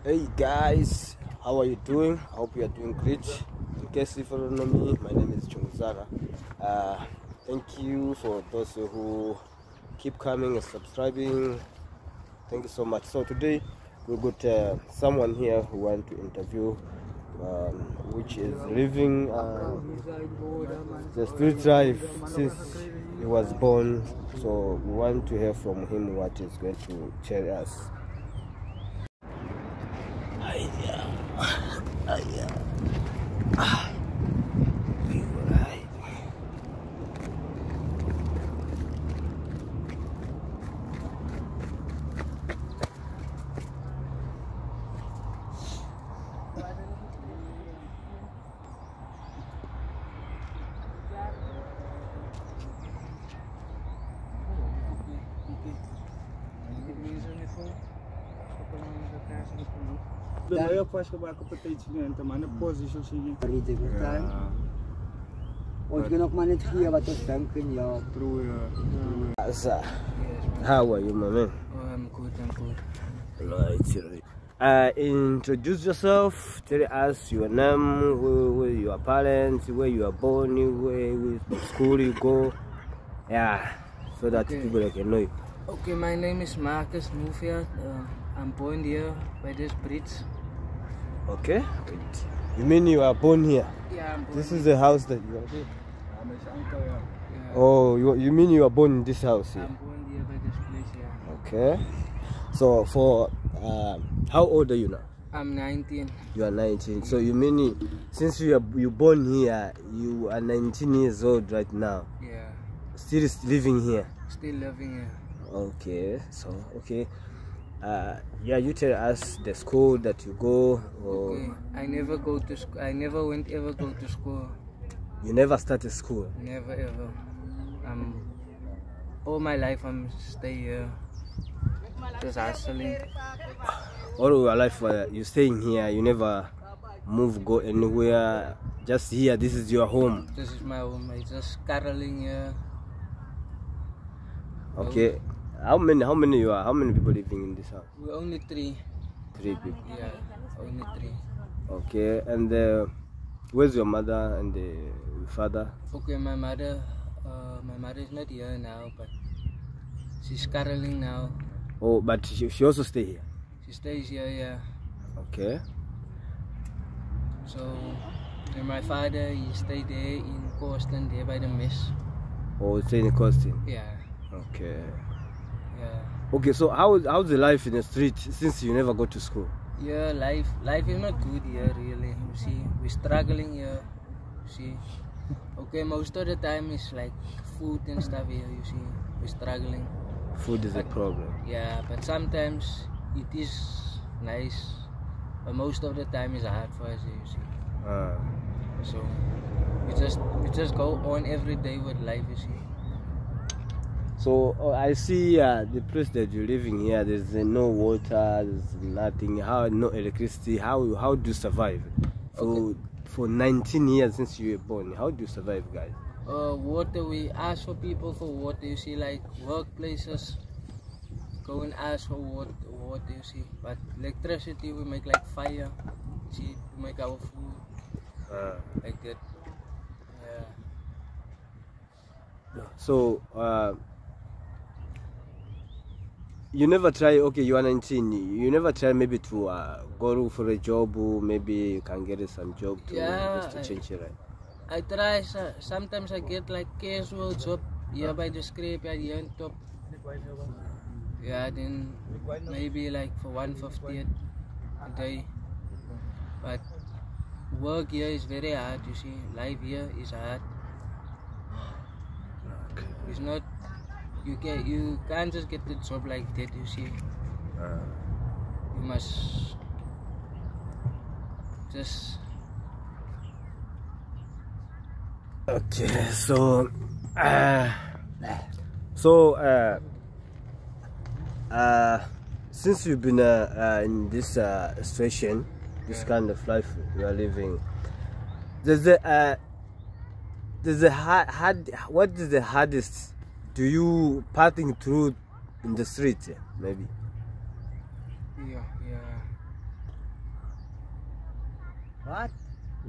Hey guys, how are you doing? I hope you are doing great. In case you don't know me, my name is Chungzara. Thank you for those who keep coming and subscribing. Thank you so much. So today we got someone here who want to interview, which is living the street life since he was born. So we want to hear from him what he's going to tell us. How are you, my man? Oh, I'm good, Right. Introduce yourself. Tell us your name, where your parents, where you are born, where the school you go. Yeah, so that people can know you. Okay, my name is Marcus Nufia. I'm born here by this bridge. Okay. You mean you are born here? Yeah, I'm born This here. is the house that you are in? I'm his uncle, yeah. Oh, you mean you are born in this house here? I'm born here by this place, yeah. Okay. So for how old are you now? I'm 19. You are 19. So you mean since you born here, you are 19 years old right now? Yeah. Still living here? Still living here. Okay. So okay. Yeah, you tell us the school that you go. Or Okay. I never go to school. I never went ever go to school. you never started school? Never ever. All my life I'm stay here. Just hustling. All your life you staying here, you never move, go anywhere, just here, this is your home? This is my home. I just caroling here. Okay. How many you are? How many people living in this house? We're only three. 3 people. Yeah, only three. Okay. And where's your mother and the father? Okay, my mother is not here now, but she's caroling now. Oh, but she also stay here? She stays here, yeah. Okay. So, and my father, he stayed there in Corsten, there by the mess. Oh, stay in Costin? Yeah, Okay. yeah. Okay, so how's the life in the street since you never go to school? Yeah, life is not good here, really. You see, we're struggling here. You see. Okay, most of the time it's like food and stuff here, you see. We're struggling. Food is a problem. Yeah, but sometimes it is nice. But most of the time it's hard for us, you see. So we just go on every day with life, you see. So I see the place that you're living here, there's no water, there's nothing, no electricity. How do you survive? For 19 years since you were born, how do you survive, guys? Water, we ask for people for water, you see, like workplaces, go and ask for water, you see. But electricity, we make like fire, you see, to make our food, like that. Yeah. So you never try, okay, you are 19, you never try maybe to go for a job, or maybe you can get some job to, just to change your life? I try, sometimes I get like casual job here by the scrape at the end top. Yeah, then maybe like for 150 a day. But work here is very hard, you see. Life here is hard. Okay. It's not, you can't just get the job like that, you see. You must just. Okay, so since you've been in this situation, this kind of life you are living, there's what is the hardest do you passing through in the street, maybe? Yeah. What?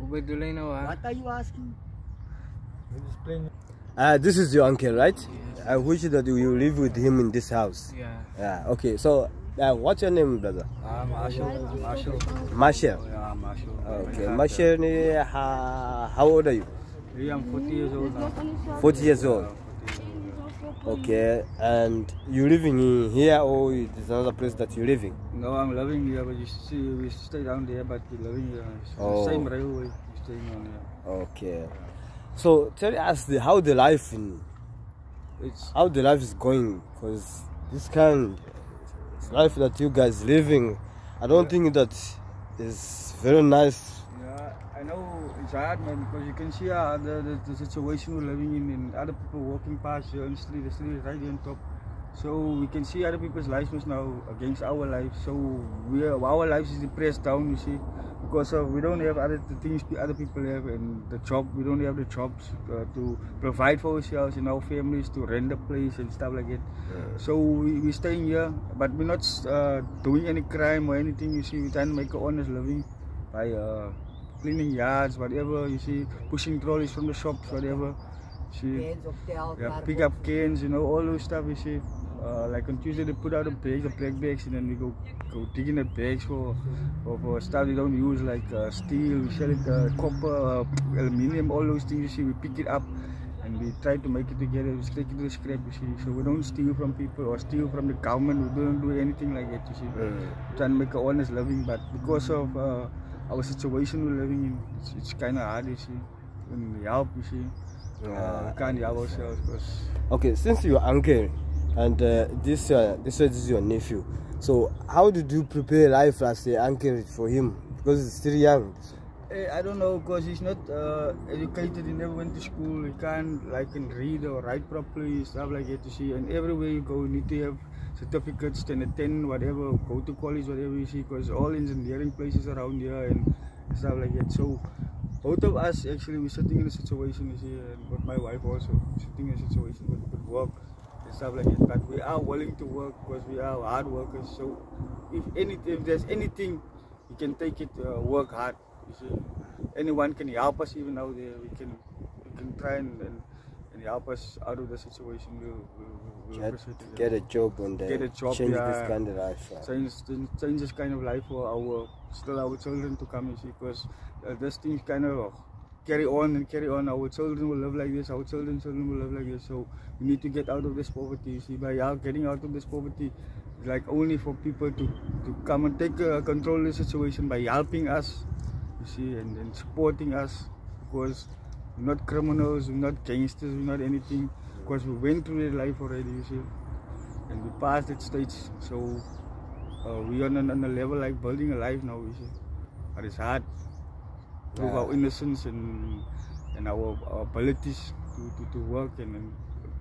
What do I know? What are you asking? This is your uncle, right? I wish that you live with him in this house. Yeah. Okay, so what's your name, brother? Marshall. Marshall. Yeah, Marshall. Okay, Marshall, how old are you? Yeah, I'm 40 years old now. 40 years old. Okay, and you living in here or is another place that you're living? No, I'm living here, but you see, we stay down there, but we're living here. It's Oh. the same railway, we're staying on here. Okay. So tell us how the life is going, because this kind of life that you guys living, I don't think that is very nice. Yeah, I know it's hard, man, because you can see the situation we're living in, and other people walking past here on the street is right here on top. So we can see other people's lives now against our lives. So our lives is depressed down, you see, because we don't have the things other people have, and the job, we don't have the jobs to provide for ourselves and our families, to rent a place and stuff like that. So we're staying here, but we're not doing any crime or anything, you see. We're trying to make an honest living by cleaning yards, whatever, you see, pushing trolleys from the shops, whatever. See, yeah, pick up cans, you know, all those stuff, you see. Like on Tuesday they put out the black bags, and then we go digging the bags for stuff we don't use, like steel, we sell it, copper, aluminium, all those things, you see. We pick it up and we try to make it together, we take it to the scrap, you see. So we don't steal from people or steal from the government, we don't do anything like that, you see. We try to make an honest living, but because of our situation we're living in, it's kind of hard, you see. And we help, you see. We can't help ourselves. Cause Okay, since you're uncle and this is your nephew, so how did you prepare life as an uncle for him, because he's still young? I don't know, because he's not educated, he never went to school, he can't read or write properly, stuff like that, you see. And everywhere you go you need to have certificates, 10 and 10, whatever, go to college, whatever, you see, because all engineering places around here and stuff like that. So both of us actually, we're sitting in a situation, you see, and with my wife also, sitting in a situation with work and stuff like that. But we are willing to work because we are hard workers. So if there's anything, you can take it, work hard, you see. Anyone can help us even out there. We can try and help us out of the situation. We'll appreciate it. Get a job and change yeah. this kind of life. Change this kind of life for our children to come, you see, because this thing kind of carry on and carry on. Our children will live like this, our children will live like this. So we need to get out of this poverty, you see. By getting out of this poverty, it's like only for people to come and take control of the situation by helping us, you see, and supporting us, because we're not criminals, we're not gangsters, we're not anything, because we went through that life already, you see, and we passed that stage. So we're on a level like building a life now, you see. But it's hard. Prove our innocence and our abilities to work and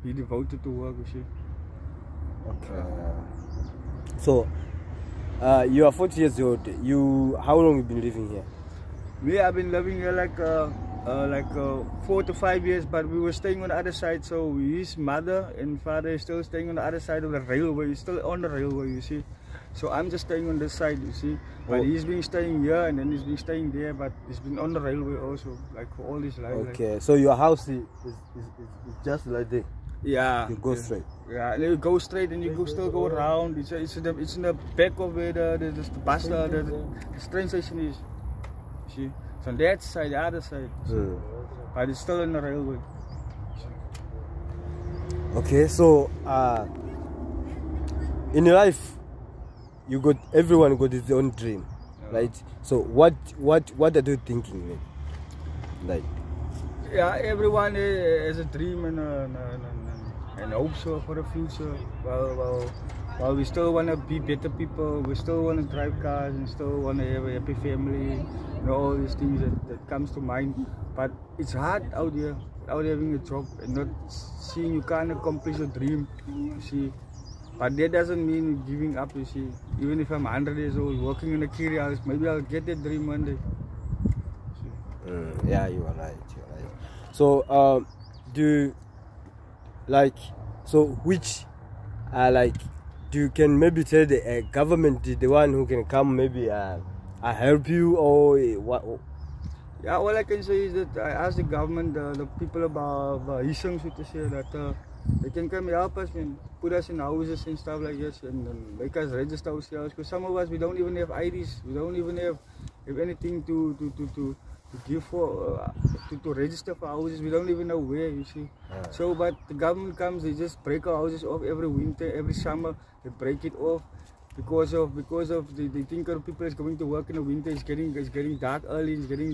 be devoted to work, you see. Okay. So you are 40 years old. How long have you been living here? Me, I've been living here like 4 to 5 years, but we were staying on the other side. So his mother and father is still staying on the other side of the railway. He's still on the railway, you see. So I'm just staying on this side, you see. But he's been staying here and then he's been staying there, but he's been on the railway also, like for all his life. Okay, so your house is just like this? Yeah. You go straight? Yeah, and you go straight and you still go around. It's in the back of where the bus, the train station is. You see? It's on that side, the other side. But it's still on the railway. Okay, so in your life, everyone got his own dream, right? So what are you thinking, man? Like, yeah, everyone has a dream and hopes for the future. Well, we still want to be better people. We still want to drive cars and still want to have a happy family. You know, all these things that comes to mind. But it's hard out here without having a job and not seeing you can't accomplish your dream. You see. But that doesn't mean giving up, you see. Even if I'm 100 years old, working in a key house, maybe I'll get that dream one day. Yeah, you are right. So, you can maybe tell the government, the one who can come maybe help you, or Yeah, all I can say is that I asked the government, the people about Hisang, so to say, that they can come help us and put us in houses and stuff like this and make us register ourselves. Because some of us, we don't even have IDs, we don't even have anything to give for, to register for houses. We don't even know where, you see. So, but the government comes, they just break our houses off every winter, every summer, they break it off. Because of they think people is going to work in the winter, it's getting dark early, it's getting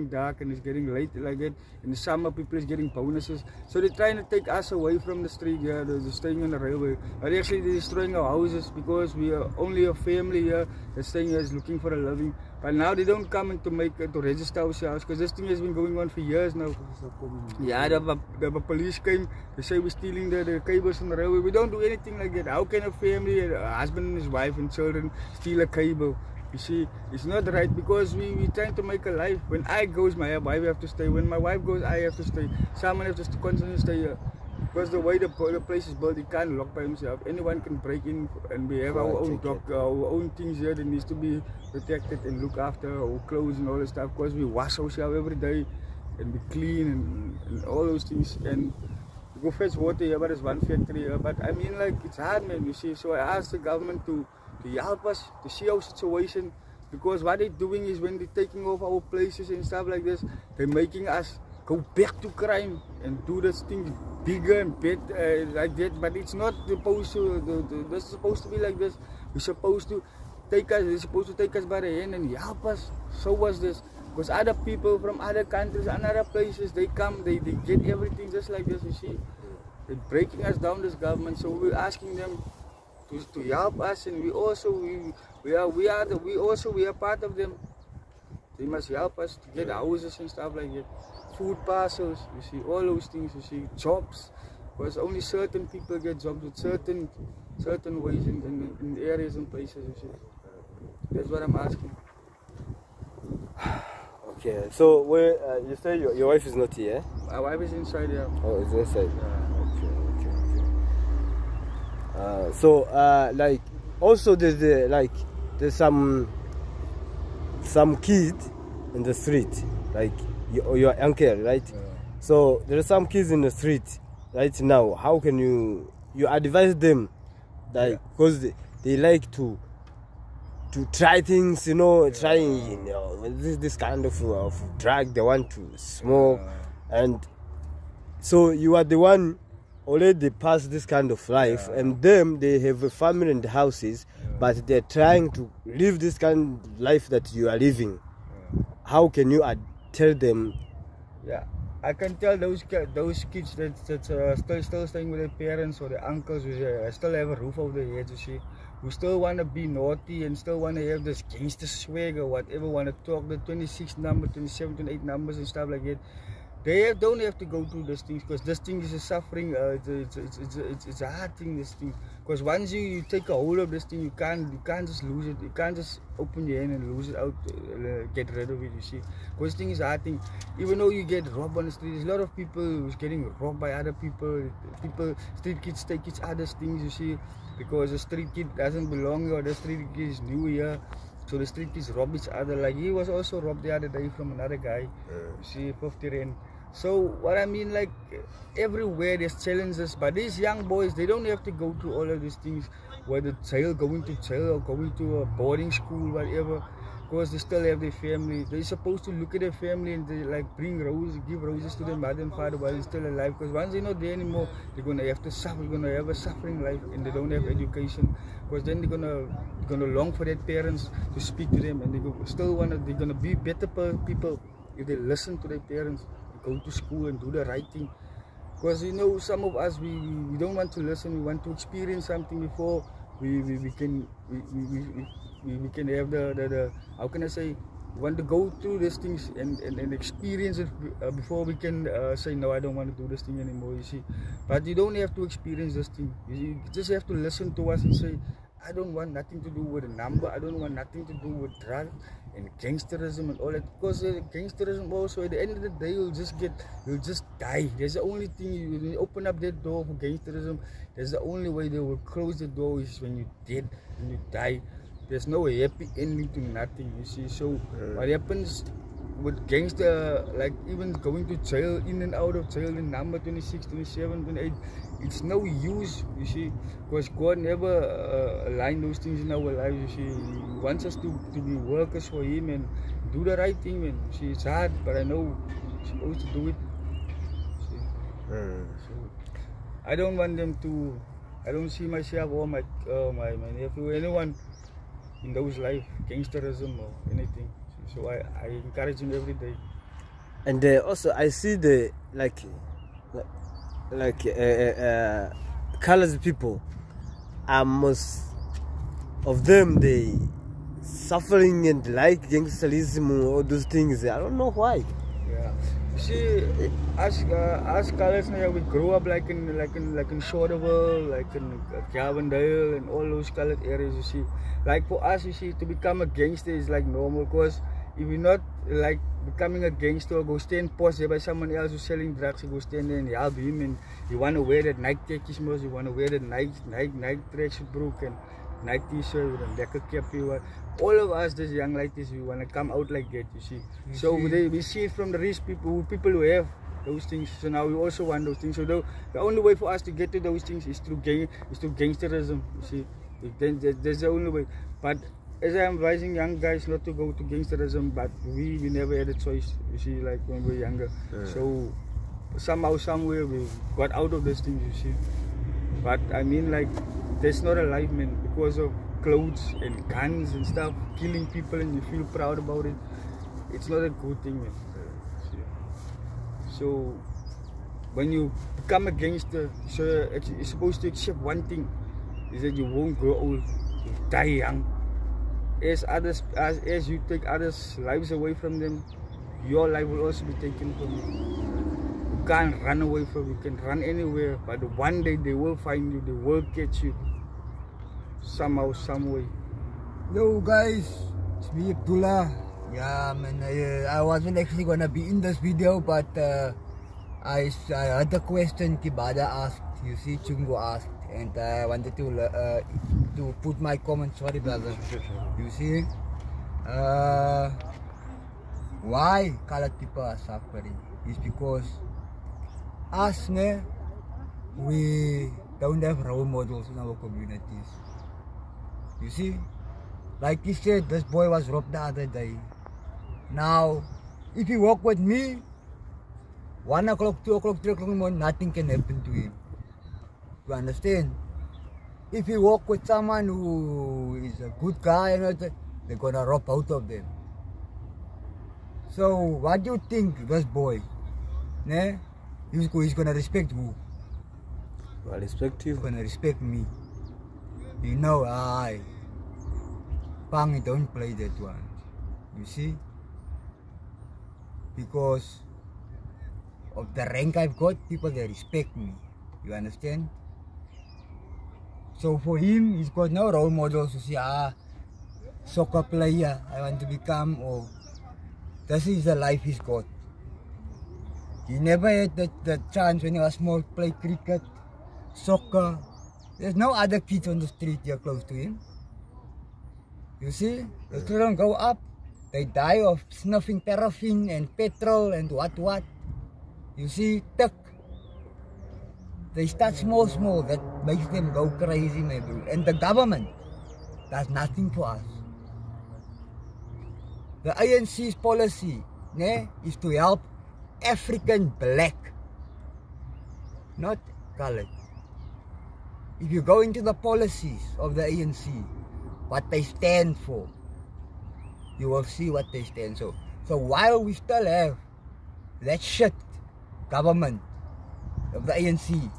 dark and it's getting late like that. In the summer people is getting bonuses. So they're trying to take us away from the street here, they're staying on the railway. But actually they're destroying our houses because we are only a family here that's staying here is looking for a living. But now they don't come in to register ourselves because this thing has been going on for years now. Yeah, the police came, they say we're stealing the cables from the railway. We don't do anything like that. How can a family, a husband and his wife and children steal a cable? You see, it's not right because we're trying to make a life. When I goes, my wife have to stay. When my wife goes, I have to stay. Someone has to constantly stay here. Because the way the place is built, he can't lock by himself. Anyone can break in and we have our own dog, our own things here that needs to be protected and look after, our clothes and all that stuff. Because we wash ourselves every day and we clean and all those things. And we go fetch water here, but there's one factory here. But I mean, like, it's hard, man, you see. So I asked the government to help us, to see our situation. Because what they're doing is when they're taking off our places and stuff like this, they're making us go back to crime and do this thing bigger and better like that. But it's not supposed to. This is supposed to be like this. We're supposed to take us. They're supposed to take us by the hand and help us. Show us this. Because other people from other countries and other places, they come, they get everything just like this. You see, they're breaking us down. This government. So we're asking them to help us, and we are part of them. They must help us to get houses and stuff like that. Food parcels, you see, all those things, you see, jobs. Because only certain people get jobs with certain ways in areas and places, you see. That's what I'm asking. Okay, so where you say your wife is not here? My wife is inside here. Oh, it's inside. Yeah. Okay. So like also there's some kids in the street, like your uncle, right? Yeah. So there are some kids in the street right now. How can you advise them, like, because they like to try things, you know, trying, you know, this kind of drug they want to smoke, and so you are the one already past this kind of life, and them, they have a family and houses, but they're trying to live this kind of life that you are living. How can you tell them? Yeah, I can tell those kids that still staying with their parents or their uncles, who still have a roof over their heads, you see, who still want to be naughty and still want to have this gangster swag or whatever, want to talk the 26 number, 27, 28 numbers and stuff like that. They don't have to go through these things, because this thing is a suffering. It's a hard thing, this thing. Because once you take a hold of this thing, you can't just lose it. You can't just open your hand and lose it out, get rid of it. You see, because this thing is a hard thing. Even though you get robbed on the street, there's a lot of people who's getting robbed by other people. Street kids take each other's things. You see, because the street kid doesn't belong here, or the street kid is new here. So the street kids rob each other. Like he was also robbed the other day from another guy. You see, 50 rand. So what I mean, like, everywhere there's challenges, but these young boys, they don't have to go through all of these things, whether going to jail or going to a boarding school, whatever, because they still have their family. They're supposed to look at their family and they like bring roses, give roses to their mother and father while they're still alive, because once they're not there anymore, they're gonna have to suffer, they're gonna have a suffering life, and they don't have education, because then they're gonna long for their parents to speak to them, and they're gonna be better people if they listen to their parents, go to school and do the right thing. Because, you know, some of us, we don't want to listen, we want to experience something before we can have the how can I say, we want to go through these things and experience it before we can say, no, I don't want to do this thing anymore, you see. But you don't have to experience this thing. You just have to listen to us and say, I don't want nothing to do with a number, I don't want nothing to do with drugs and gangsterism and all that, because gangsterism also, at the end of the day, you'll just die. That's the only thing. You open up that door for gangsterism, that's the only way they will close the door, is when you're dead and you die. There's no happy ending to nothing, you see. So what happens, with gangster, like even going to jail, in and out of jail in number 26, 27, 28, it's no use, you see, because God never aligned those things in our lives, you see. He wants us to be workers for Him and do the right thing, man. You see, it's hard, but I know we're supposed to do it. See? So, I don't want them to, I don't see myself or my nephew, anyone in those life, gangsterism or anything. So I encourage him every day. And also I see the colored people, most of them, they suffering and like gangsterism, all those things. I don't know why. Yeah. You see, us colors, we grew up like in Shorterville, like in Cavendale and all those colored areas, you see. Like for us, you see, to become a gangster is like normal, because if you're not like becoming a gangster, go stand post there by someone else who's selling drugs, you go stand there and help him, and you want to wear that Nike Tekismos, you want to wear that Nike tracksuit brook and Nike t-shirt with a lekker cap. All of us, these young ladies, we want to come out like that, you see. We see it from the rich people who have those things. So now we also want those things. So the only way for us to get to those things is through gangsterism, you see. Then there's the only way. But as I'm advising young guys not to go to gangsterism, but we never had a choice, you see, like when we were younger. So somehow, somewhere we got out of these things, you see. But I mean, like, there's not a life, man, because of clothes and guns and stuff, killing people, and you feel proud about it. It's not a good thing, man. So when you become a gangster, so you're supposed to accept one thing, is that you won't grow old, you die young. As you take others' lives away from them, your life will also be taken from you. You can't run away from it, you can run anywhere, but one day they will find you, they will catch you, somehow, some way. Yo guys, it's me Abdullah. Yeah man, I wasn't actually gonna be in this video, but I had a question Kibada asked, you see, Chungo asked, and I wanted to put my comments. Sorry brother. You see, why colored people are suffering is because us, we don't have role models in our communities. You see, like you said, this boy was robbed the other day. Now, if he walk with me, 1 o'clock, 2 o'clock, 3 o'clock in the morning, nothing can happen to him. You understand? If you walk with someone who is a good guy, they're gonna rob out of them. So, what do you think, this boy? He's gonna respect who? I respect you. He's gonna respect me. You know, Pang, don't play that one. You see? Because of the rank I've got, people, they respect me. You understand? So for him, he's got no role models to say, soccer player, I want to become, or this is the life he's got. He never had the chance when he was small to play cricket, soccer. There's no other kids on the street here close to him. You see, the children go up, they die of snuffing paraffin and petrol and what. You see, they start small, that makes them go crazy, maybe. And the government does nothing for us. The ANC's policy is to help African black, not colored. If you go into the policies of the ANC, what they stand for, you will see what they stand for. So while we still have that shit government of the ANC,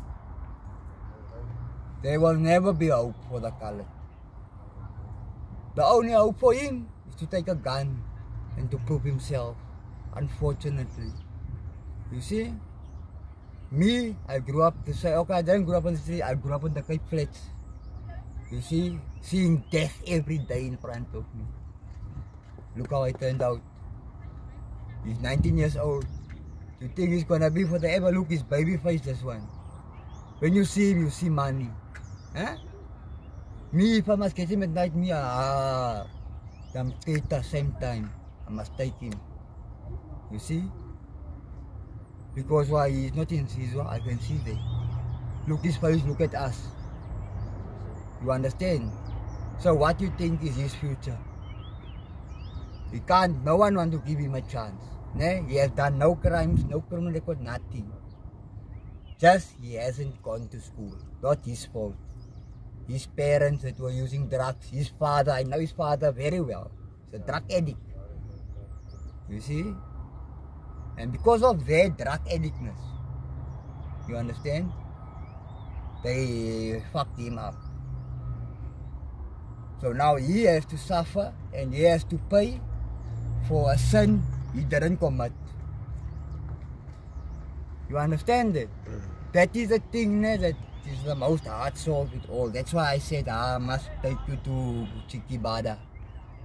there will never be hope for the colored. The only hope for him is to take a gun and to prove himself, unfortunately. You see, me, I grew up to say, okay, I didn't grow up in the city, I grew up in the Cape Flats. You see, seeing death every day in front of me. Look how I turned out. He's 19 years old. You think he's gonna be forever? Look, his baby face, this one. When you see him, you see money. Me, if I must catch him at night, I'm at the same time. I must take him. You see? Because why he's not in Caesar, I can see there. Look his face, look at us. You understand? So what you think is his future? He can't, no one want to give him a chance. Ne? He has done no crimes, no criminal record, nothing. Just he hasn't gone to school. Not his fault. His parents that were using drugs, his father, I know his father very well. He's a drug addict. You see? And because of their drug addictness, you understand? They fucked him up. So now he has to suffer and he has to pay for a sin he didn't commit. You understand it? That is the thing that is the most hard solve it all. That's why I said I must take you to Chikibada.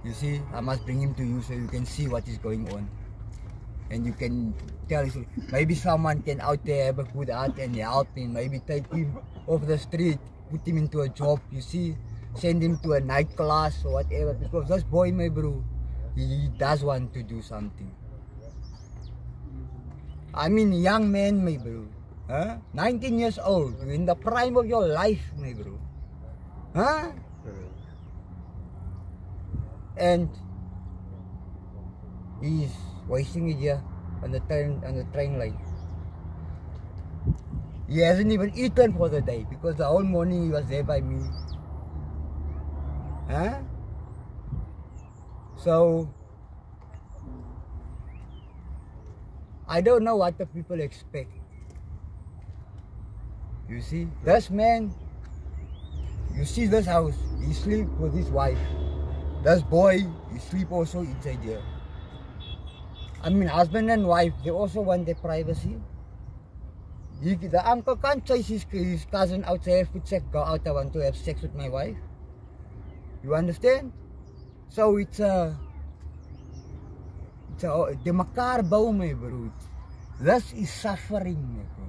You see, I must bring him to you so you can see what is going on. And you can tell him, maybe someone can out there have a good heart and help him. Maybe take him off the street, put him into a job, you see, send him to a night class or whatever. Because this boy, my bro, he does want to do something. I mean, young man, my bro. Huh? 19 years old, you're in the prime of your life, my bro. Huh? And he's wasting it here on the train line. He hasn't even eaten for the day because the whole morning he was there by me. Huh? So I don't know what the people expect. You see, this man, you see this house, he sleep with his wife. This boy, he sleep also inside here. I mean, husband and wife, they also want their privacy. The uncle can't chase his cousin outside, go out, I want to have sex with my wife. You understand? So it's the makar bau, my bro. This is suffering, my bro.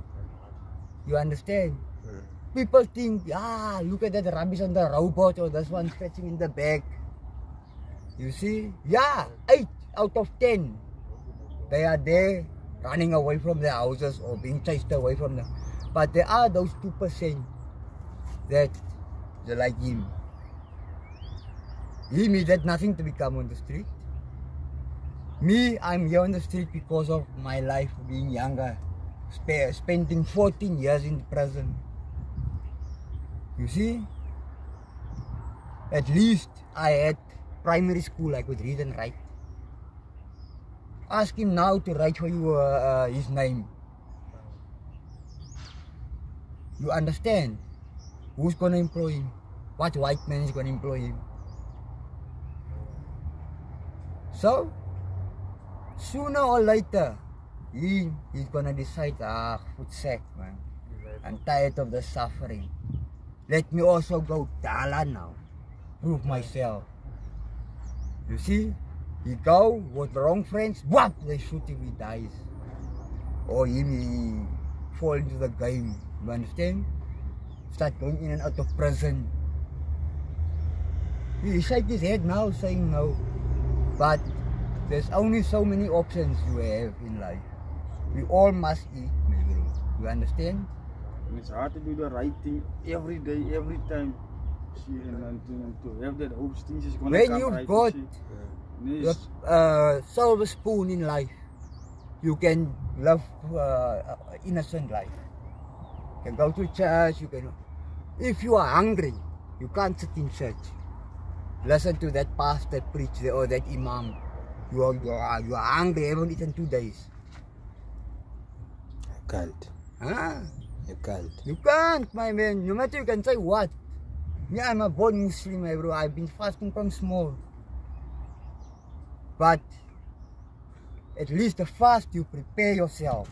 You understand? People think, look at that rubbish on the robot or this one scratching in the back. You see? Yeah, 8 out of 10. They are there running away from their houses or being chased away from them. But there are those 2% that they like him. Him, he did nothing to become on the street. Me, I'm here on the street because of my life being younger. Spending 14 years in prison. You see? At least I had primary school, I could read and write. Ask him now to write for you his name. You understand? Who's gonna employ him? What white man is gonna employ him? So, sooner or later, he's gonna decide, foot sack, man. I'm tired of the suffering. Let me also go Dala now. Prove myself. You see? He go with the wrong friends, whap, they shoot him, he dies. Or he fall into the game. You understand? Start going in and out of prison. He shake his head now saying no. But there's only so many options you have in life. We all must eat, my bro. You understand? And it's hard to do the right thing every day, every time. See, and to have that hope things is gonna when come you've right. got Yes. the silver spoon in life, you can live innocent life. You can go to church, you can. If you are hungry, you can't sit in church. Listen to that pastor preach or that imam. You are hungry, haven't eaten 2 days. You can't. Huh? You can't. You can't, my man. No matter you can say what. Me, I'm a born Muslim, my bro. I've been fasting from small. But at least the fast, you prepare yourself.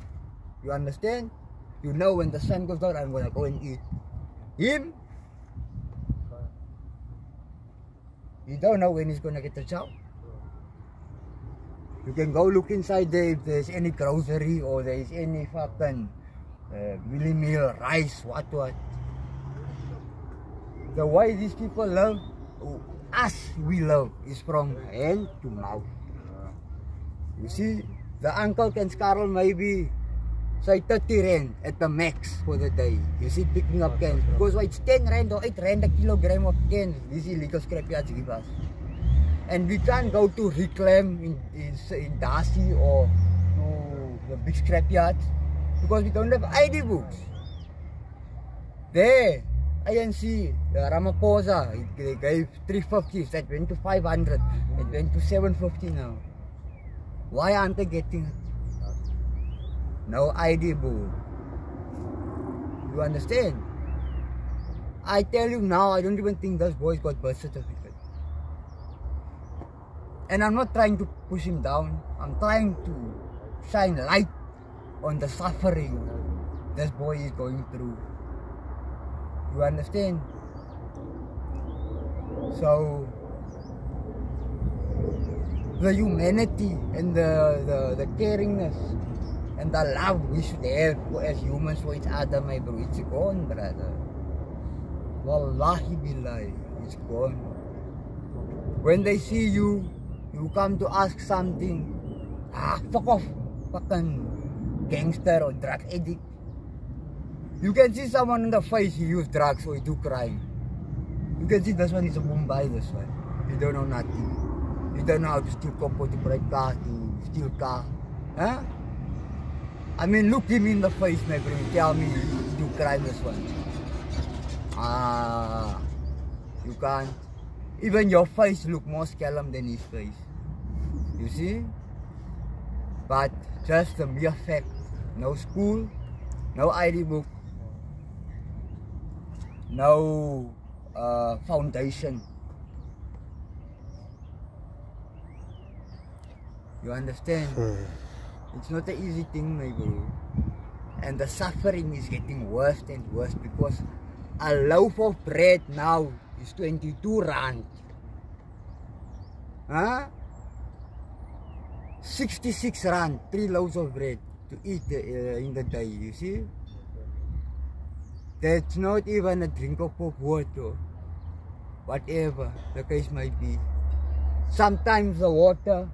You understand? You know when the sun goes down, I'm gonna go and eat. Him, you don't know when he's gonna get the job. You can go look inside there if there's any grocery or there's any fucking willy meal, rice, what. The way these people live, us we live, is from hand to mouth. You see, the uncle can scarl maybe say 30 rand at the max for the day. You see, picking up cans. Because it's 10 rand or 8 rand a kilogram of cans these illegal scrapyards give us. And we can't go to reclaim in Darcy or the big scrapyards because we don't have ID books. There, ANC, Ramaphosa, they gave 350, that went to 500, it went to 750 now. Why aren't they getting it? No ID book. You understand? I tell you now, I don't even think those boys got birth certificate. And I'm not trying to push him down. I'm trying to shine light on the suffering this boy is going through. You understand? So the humanity and the caringness and the love we should have as humans for each other, my bro, it's gone, brother. Wallahi billahi, it's gone. When they see you, you come to ask something, fuck off, fucking gangster or drug addict. You can see someone in the face, he use drugs or he do crime. You can see this one is a Mumbai, this one. He don't know nothing. He don't know how to steal copper, to break car, to steal car. Huh? I mean, look him in the face, my friend. Tell me you do crime, this one. You can't. Even your face look more scallum than his face. You see? But just the mere fact, no school, no ID book, no foundation. You understand? It's not an easy thing, my bro. And the suffering is getting worse and worse because a loaf of bread now is 22 rand. Huh? 66 rand, 3 loaves of bread to eat in the day, you see? That's not even a drink of water, whatever the case might be. Sometimes the water,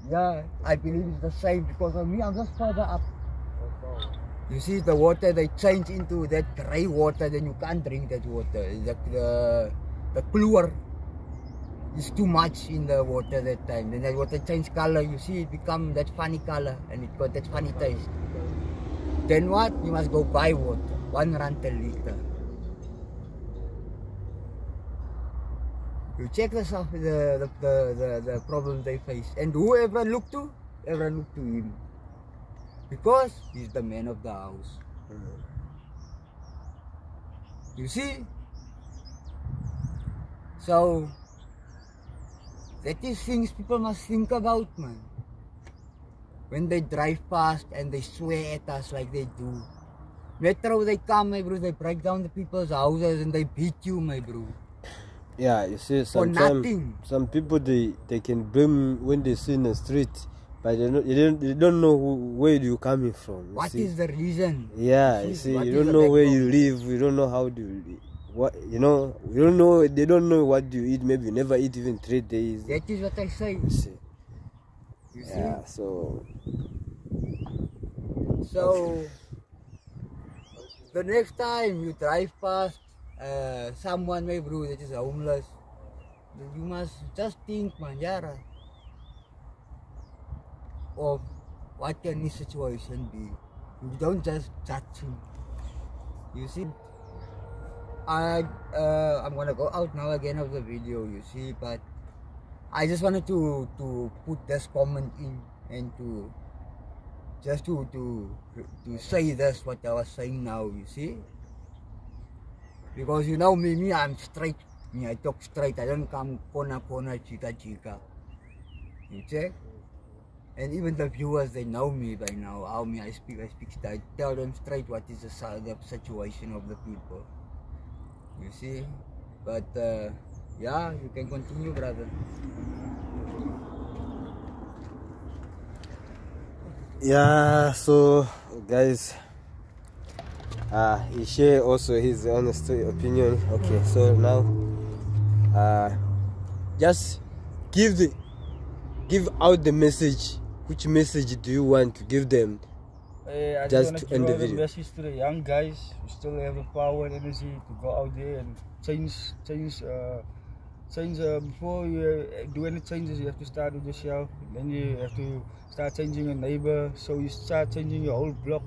yeah, I believe it's the same because of me, I'm just further up. You see, the water, they change into that grey water, then you can't drink that water. The chlor is too much in the water that time. Then that water change color, you see, it become that funny color and it got that funny taste. Then what? You must go buy water, 1 rand a liter. You check the problems they face, and who everyone look to? Everyone look to him. Because he's the man of the house. You see? So that is things people must think about, man. When they drive past and they swear at us like they do. Metro, they come, my bro, they break down the people's houses and they beat you, my bro. Yeah, you see, sometimes some people they can blame when they see in the street, but they don't know where you coming from. What is the reason? Yeah, you see, you don't know where you live, you don't know how to, what you know, you don't know. They don't know what you eat. Maybe you never eat even 3 days. That is what I say. You see. You see? Yeah, so the next time you drive past someone, my bro, that is homeless, you must just think, man, Yara, of what can his situation be. You don't just judge him. You see, I'm gonna go out now again of the video, you see, but I just wanted to put this comment in and to say this what I was saying now, you see. Because you know me, I'm straight. I talk straight. I don't come corner, chica. You check? And even the viewers, they know me by now. How me I speak straight. I tell them straight what is the situation of the people. You see? But yeah, you can continue, brother. yeah, so guys, he share also his honest opinion. Okay, so now just give out the message which message do you want to give them? I Just just to end want the to give video. a message to the young guys who still have the power and energy to go out there and change. Before you do any changes, you have to start with yourself. Then you have to start changing your neighbor. So you start changing your whole block.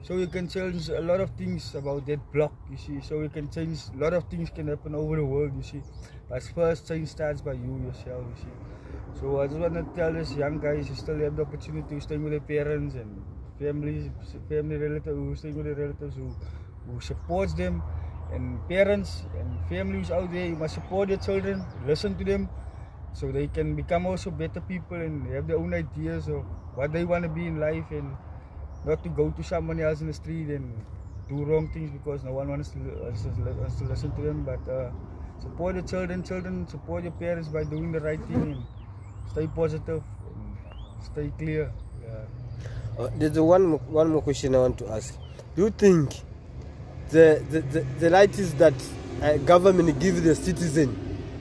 So you can change a lot of things about that block, you see. So you can change, a lot of things can happen over the world, you see. But first change starts by you yourself, you see. So I just want to tell these young guys who still have the opportunity to stay with their parents and family relatives, who stay with their relatives who supports them, and parents and families out there, you must support your children, listen to them, so they can become also better people and have their own ideas of what they want to be in life, and not to go to someone else in the street and do wrong things because no one wants to listen to them. But support your children, support your parents by doing the right thing and stay positive and stay clear. Yeah. There's one more question I want to ask. Do you think the rights that government gives the citizen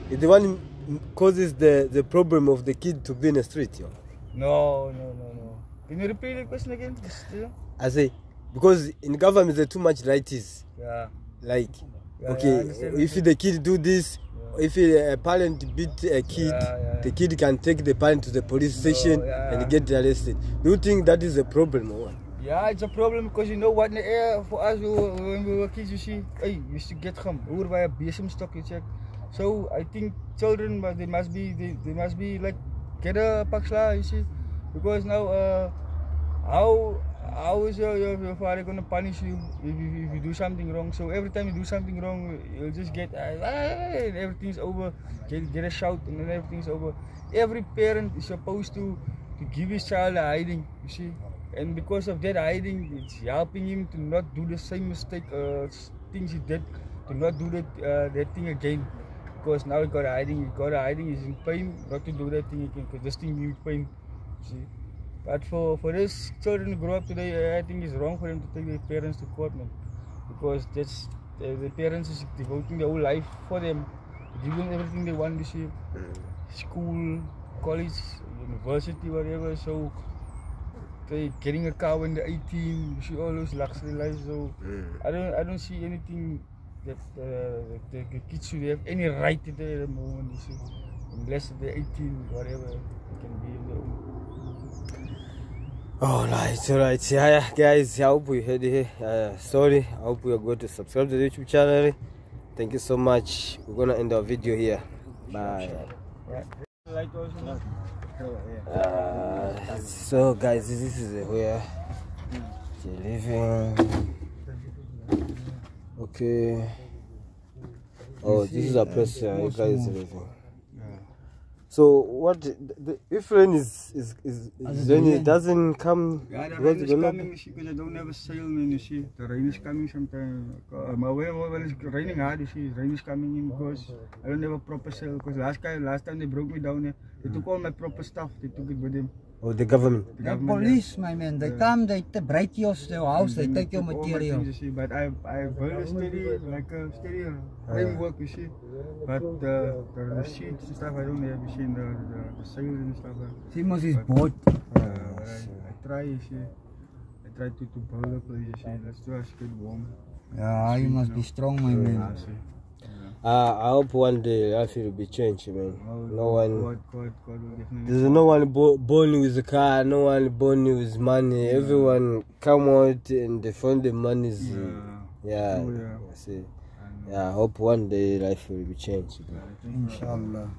is the one who causes the problem of the kid to be in the street? Yo? No. Can you repeat the question again? I say, because in government there's too much rights. Yeah. Like, Yeah, okay, if the kid do this, if a parent beat a kid, the kid can take the parent to the police station and get arrested. Do you think that is a problem or what? Yeah, it's a problem because you know what in the air for us when we were kids, you see, hey, you used to get hoe by a besemstok, you check. So I think children, but they must be like get a paksla, you see, because now how is your father gonna punish you if you do something wrong? So every time you do something wrong, you'll just get and everything's over. Get a shout and then everything's over. Every parent is supposed to give his child a hiding, you see. And because of that hiding, it's helping him to not do the same mistake, things he did, to not do that thing again. Because now he got a hiding, he's in pain, not to do that thing again, because this thing in pain, you see. But for these children who grow up today, I think it's wrong for them to take their parents to court, man. Because that's, the parents is devoting their whole life for them, give them everything they want, you see. School, college, university, whatever, so they getting a car when they're 18, you see all those luxury lives. So I don't see anything that the kids should have any right to do at the moment, you see. Unless they're 18, whatever, they can be in their own. Alright, yeah, guys, I hope you heard it. Sorry, I hope you are going to subscribe to the YouTube channel. Thank you so much. We're gonna end our video here. Bye. So guys, this is where they're living. Okay. Oh, this is a place you guys are living. So what if rain is when it doesn't come? Yeah, the rain is coming, you see, because I don't have a sail, man, you see. The rain is coming sometimes. When it's raining hard, you see, rain is coming in because I don't have a proper sail. Because last time they broke me down here, they took all my proper stuff, they took it with them. Oh, the government? The police, my man, they come, they break your house, they take your material. Things, you see. But I built a steady framework, you see. But the sheets and stuff I don't have, you see, the sails and stuff. Simos is boat. I try, you see. I try to build a place, you see. Let's just get warm. Yeah, you must be strong, my man. I hope one day life will be changed, man. No one. God will definitely. There's no one born with a car, no one born with money. Everyone come out and they find the money. Yeah. I hope one day life will be changed. Inshallah.